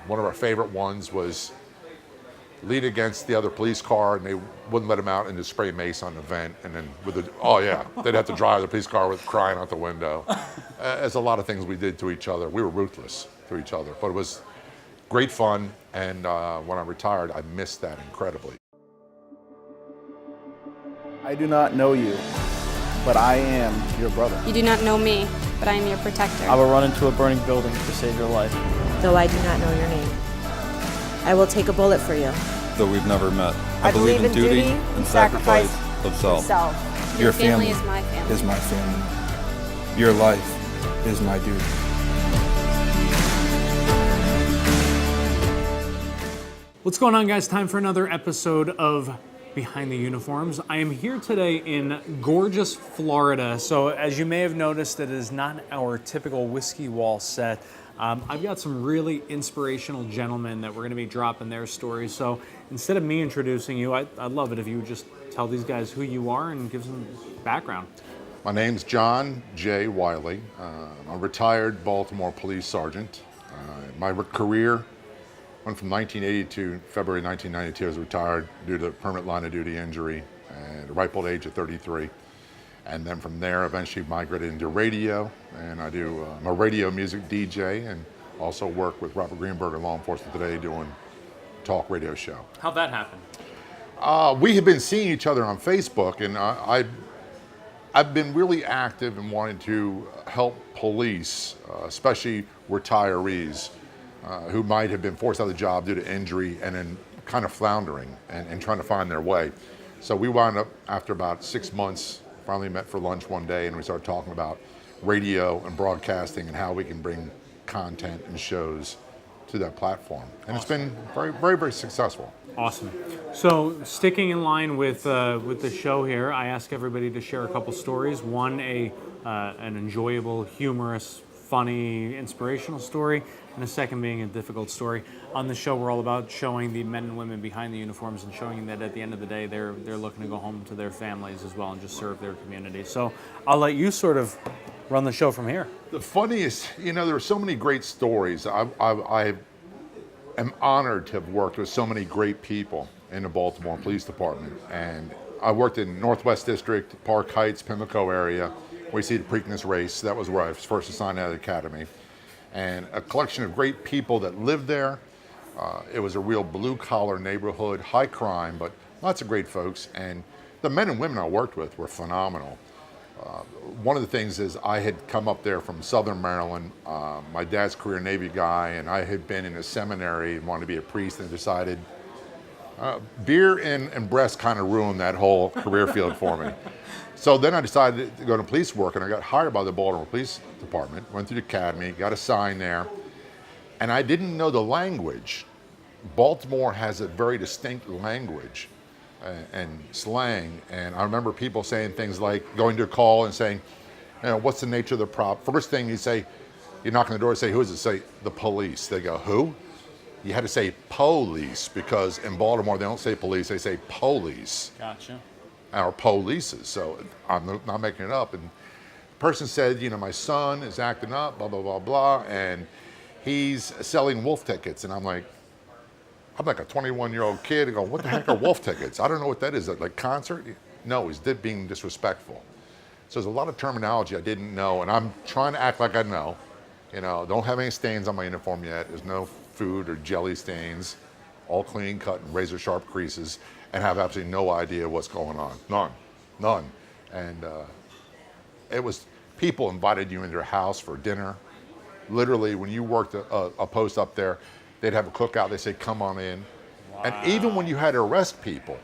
One of our favorite ones was lean against the other police car and they wouldn't let him out and just spray mace on the vent. And then they'd have to drive the police car with crying out the window. There's a lot of things we did to each other. We were ruthless to each other, but it was great fun. And when I retired, I missed that incredibly. I do not know you, but I am your brother. You do not know me, but I am your protector. I will run into a burning building to save your life. Though I do not know your name, I will take a bullet for you. Though we've never met, I believe in duty and sacrifice of self. Your family is my family. Is my family. Your life is my duty. What's going on, guys? Time for another episode of Behind the Uniforms. I am here today in gorgeous Florida. So as you may have noticed, it is not our typical whiskey wall set. I've got some really inspirational gentlemen that we're going to be dropping their stories. So instead of me introducing you, I'd love it if you would just tell these guys who you are and give some background. My name's John J. Wiley. I'm a retired Baltimore police sergeant. My career went from 1980 to February 1992. I was retired due to permanent line of duty injury at a ripe old age of 33. And then from there, eventually migrated into radio. And I'm a radio music DJ and also work with Robert Greenberg and Law Enforcement Today doing talk radio show. How'd that happen? We have been seeing each other on Facebook, and I've been really active in wanting to help police, especially retirees, who might have been forced out of the job due to injury and then kind of floundering and trying to find their way. So we wound up, after about 6 months, finally met for lunch one day and we started talking about radio and broadcasting and how we can bring content and shows to that platform. And It's been very, very, very successful. Awesome. So sticking in line with the show here, I ask everybody to share a couple stories. One, an enjoyable, humorous, funny, inspirational story, and a second being a difficult story. On the show, we're all about showing the men and women behind the uniforms and showing that at the end of the day, they're looking to go home to their families as well and just serve their community. So I'll let you sort of run the show from here. The funniest, there are so many great stories. I am honored to have worked with so many great people in the Baltimore Police Department. And I worked in Northwest District, Park Heights, Pimlico area, where you see the Preakness race. That was where I was first assigned out of the academy. And a collection of great people that lived there. It was a real blue-collar neighborhood, high crime, but lots of great folks. And the men and women I worked with were phenomenal. One of the things is I had come up there from Southern Maryland. My dad's career Navy guy, and I had been in a seminary and wanted to be a priest and decided beer and breast kind of ruined that whole career field for me. So then I decided to go to police work, and I got hired by the Baltimore Police Department, went through the academy, got assigned there, and I didn't know the language. Baltimore has a very distinct language and slang, and I remember people saying things like going to a call and saying, what's the nature of the problem? First thing you say, you knock on the door and say, who is it? Say, the police. They go, who? You had to say police, because in Baltimore they don't say police, they say police. Gotcha. Or polices, so I'm not making it up. And the person said, my son is acting up, blah, blah, blah, blah, and he's selling wolf tickets. And I'm like a 21-year-old kid, and go, what the heck are wolf tickets? I don't know what that is, like concert? No, he's being disrespectful. So there's a lot of terminology I didn't know, and I'm trying to act like I know. Don't have any stains on my uniform yet. There's no food or jelly stains, all clean cut and razor sharp creases, and have absolutely no idea what's going on. None. And it was, people invited you into their house for dinner. Literally, when you worked a post up there, they'd have a cookout, they say, come on in. Wow. And even when you had to arrest people,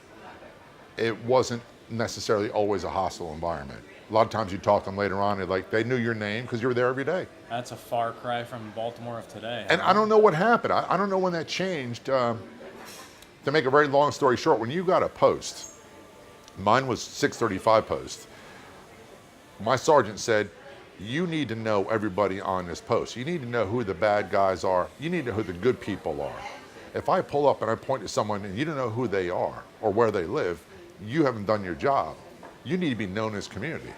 it wasn't necessarily always a hostile environment. A lot of times you talk to them later on, they knew your name because you were there every day. That's a far cry from Baltimore of today. And I don't know what happened. I don't know when that changed. To make a very long story short, when you got a post, mine was 635 post, my sergeant said, you need to know everybody on this post. You need to know who the bad guys are. You need to know who the good people are. If I pull up and I point to someone and you don't know who they are or where they live, you haven't done your job. You need to be known in this community.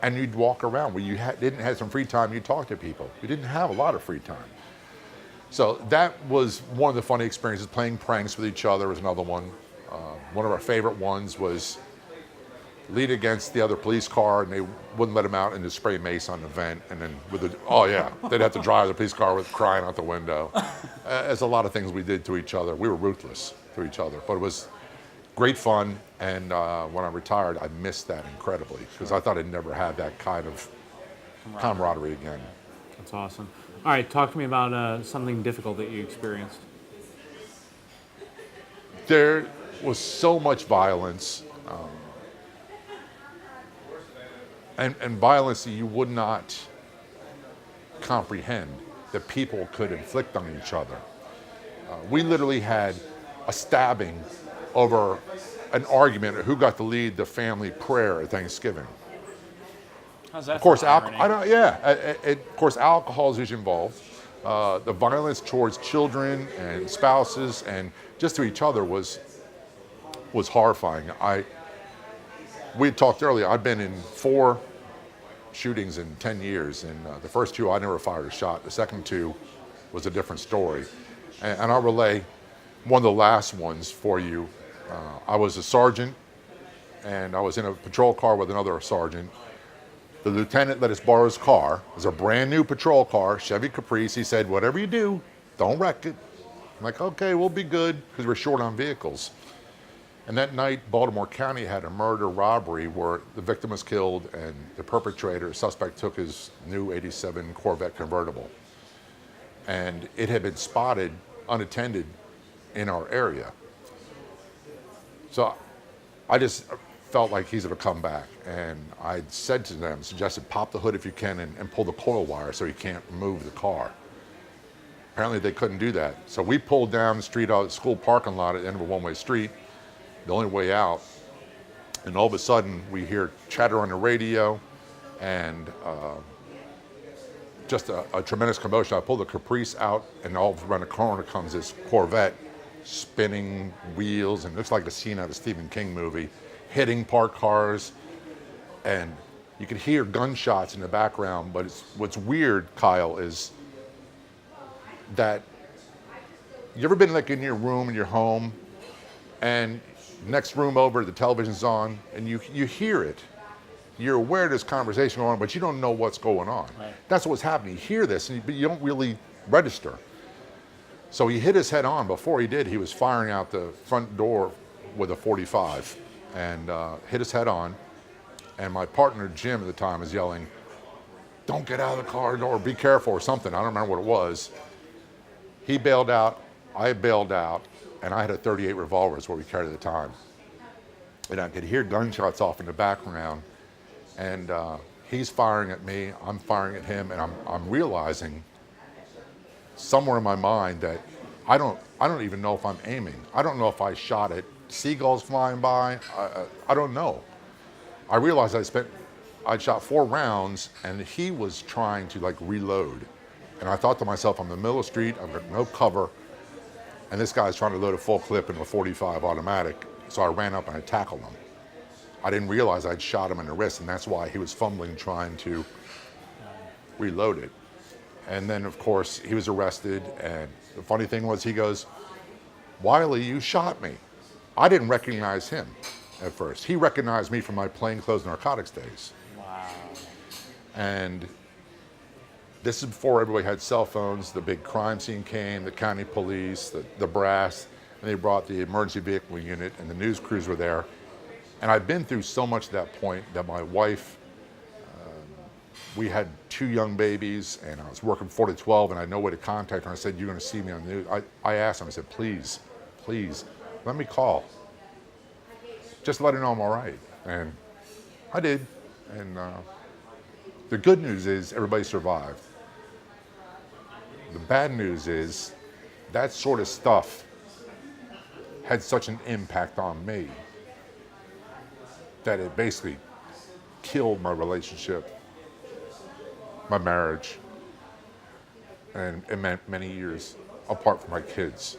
And you'd walk around where you didn't have some free time, you'd talk to people. You didn't have a lot of free time. So that was one of the funny experiences. Playing pranks with each other was another one. One of our favorite ones was lead against the other police car, and they wouldn't let him out, and just spray mace on the vent, and then they'd have to drive the police car with crying out the window. There's a lot of things we did to each other. We were ruthless to each other, but it was great fun. And when I retired, I missed that incredibly because I thought I'd never have that kind of camaraderie again. That's awesome. All right, talk to me about something difficult that you experienced. There was so much violence, and violence that you would not comprehend that people could inflict on each other. We literally had a stabbing over an argument of who got to lead the family prayer at Thanksgiving. How's that? Of course, for irony? of course, alcohol is usually involved. The violence towards children and spouses and just to each other was horrifying. We had talked earlier. I've been in 4 shootings in 10 years, and the first 2 I never fired a shot. The second 2 was a different story, and I'll relay one of the last ones for you. I was a sergeant, and I was in a patrol car with another sergeant. The lieutenant let us borrow his car. It was a brand new patrol car, Chevy Caprice. He said, "Whatever you do, don't wreck it." I'm like, "Okay, we'll be good," because we're short on vehicles. And that night, Baltimore County had a murder robbery where the victim was killed and the perpetrator, suspect, took his new '87 Corvette convertible. And it had been spotted unattended in our area. So I just felt like he's going to come back. And I said to them, suggested pop the hood if you can and pull the coil wire so he can't move the car. Apparently they couldn't do that. So we pulled down the street out of the school parking lot at the end of a one-way street, the only way out. And all of a sudden we hear chatter on the radio and just a tremendous commotion. I pulled the Caprice out and all around the corner comes this Corvette, spinning wheels, and it looks like a scene out of a Stephen King movie, hitting parked cars, and you could hear gunshots in the background. But what's weird, Kyle, is that you ever been like in your room in your home, and next room over the television's on, and you hear it. You're aware there's conversation going on, but you don't know what's going on. Right. That's what's happening. You hear this, but you don't really register. So he hit his head on. Before he did, he was firing out the front door with a .45 and hit his head on. And my partner, Jim, at the time was yelling, "Don't get out of the car door, be careful," or something. I don't remember what it was. He bailed out, I bailed out, and I had a .38 revolver, is what we carried at the time. And I could hear gunshots off in the background. And he's firing at me, I'm firing at him, and I'm realizing somewhere in my mind that I don't even know if I'm aiming. I don't know if I shot at seagulls flying by. I don't know. I realized I'd shot 4 rounds, and he was trying to like reload. And I thought to myself, I'm in the middle of the street, I've got no cover, and this guy's trying to load a full clip into a .45 automatic. So I ran up and I tackled him. I didn't realize I'd shot him in the wrist, and that's why he was fumbling trying to reload it. And then, of course, he was arrested, and the funny thing was he goes, "Wiley, you shot me." I didn't recognize him at first. He recognized me from my plainclothes narcotics days. Wow. And this is before everybody had cell phones. The big crime scene came, the county police, the brass, and they brought the emergency vehicle unit, and the news crews were there. And I've been through so much at that point that my wife, we had 2 young babies, and I was working 4 to 12, and I had no way to contact her. I said, "You're going to see me on the news." I asked him, I said, please, let me call. Just let her know I'm all right. And I did. And the good news is everybody survived. The bad news is that sort of stuff had such an impact on me that it basically killed my relationship, my marriage, and it meant many years apart from my kids.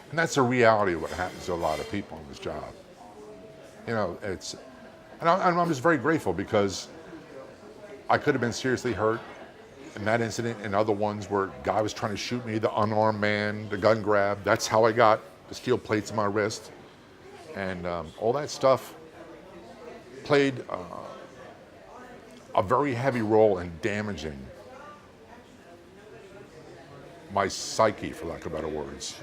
And that's the reality of what happens to a lot of people in this job. You know, and I'm just very grateful because I could have been seriously hurt. in that incident and other ones where a guy was trying to shoot me, the unarmed man, the gun grab. That's how I got the steel plates in my wrist. And all that stuff played a very heavy role in damaging my psyche, for lack of better words.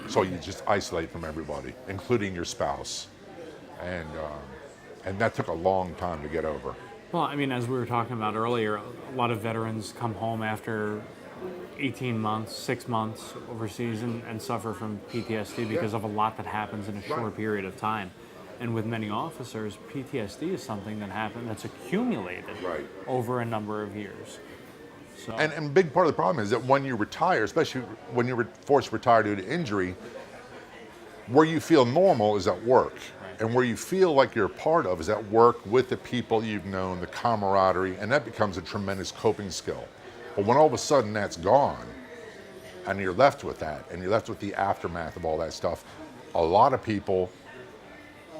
So you just isolate from everybody, including your spouse. And that took a long time to get over. Well, I mean, as we were talking about earlier, a lot of veterans come home after 18 months, 6 months overseas and suffer from PTSD because of a lot that happens in a short period of time. And with many officers, PTSD is something that's accumulated over a number of years. So. And a big part of the problem is that when you retire, especially when you're forced to retire due to injury, where you feel normal is at work. And where you feel like you're a part of is at work with the people you've known, the camaraderie, and that becomes a tremendous coping skill. But when all of a sudden that's gone, and you're left with that, and you're left with the aftermath of all that stuff, a lot of people,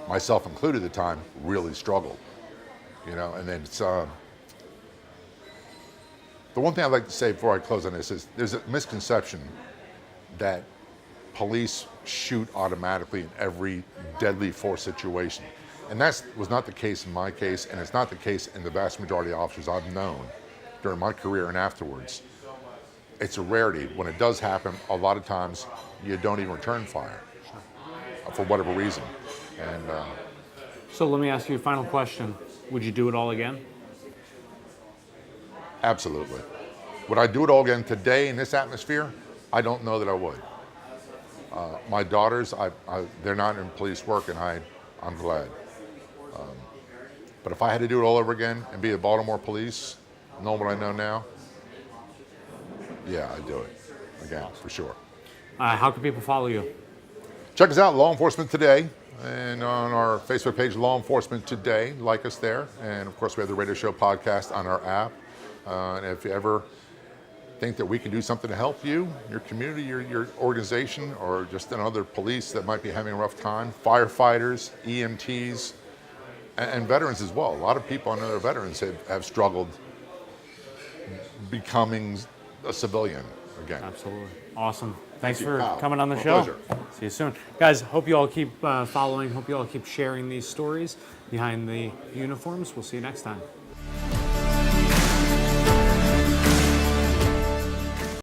myself included at the time, really struggled. You know, and then it's, the one thing I'd like to say before I close on this is there's a misconception that police shoot automatically in every deadly force situation. And that was not the case in my case, and it's not the case in the vast majority of officers I've known during my career and afterwards. It's a rarity. When it does happen, a lot of times you don't even return fire for whatever reason. And so let me ask you a final question. Would you do it all again? Absolutely. Would I do it all again today in this atmosphere? I don't know that I would. My daughters, they're not in police work, and I'm glad. But if I had to do it all over again and be the Baltimore police, knowing what I know now, yeah, I'd do it again, for sure. How can people follow you? Check us out, Law Enforcement Today, and on our Facebook page, Law Enforcement Today. Like us there. And of course, we have the radio show podcast on our app. And if you ever think that we can do something to help you, your community, your organization, or just another police that might be having a rough time, firefighters, EMTs, and veterans as well. A lot of people, I know they're veterans, have struggled becoming a civilian again. Absolutely. Awesome. Thanks for Kyle. coming on the My show. pleasure. See you soon. Guys, hope you all keep following. Hope you all keep sharing these stories behind the uniforms. We'll see you next time.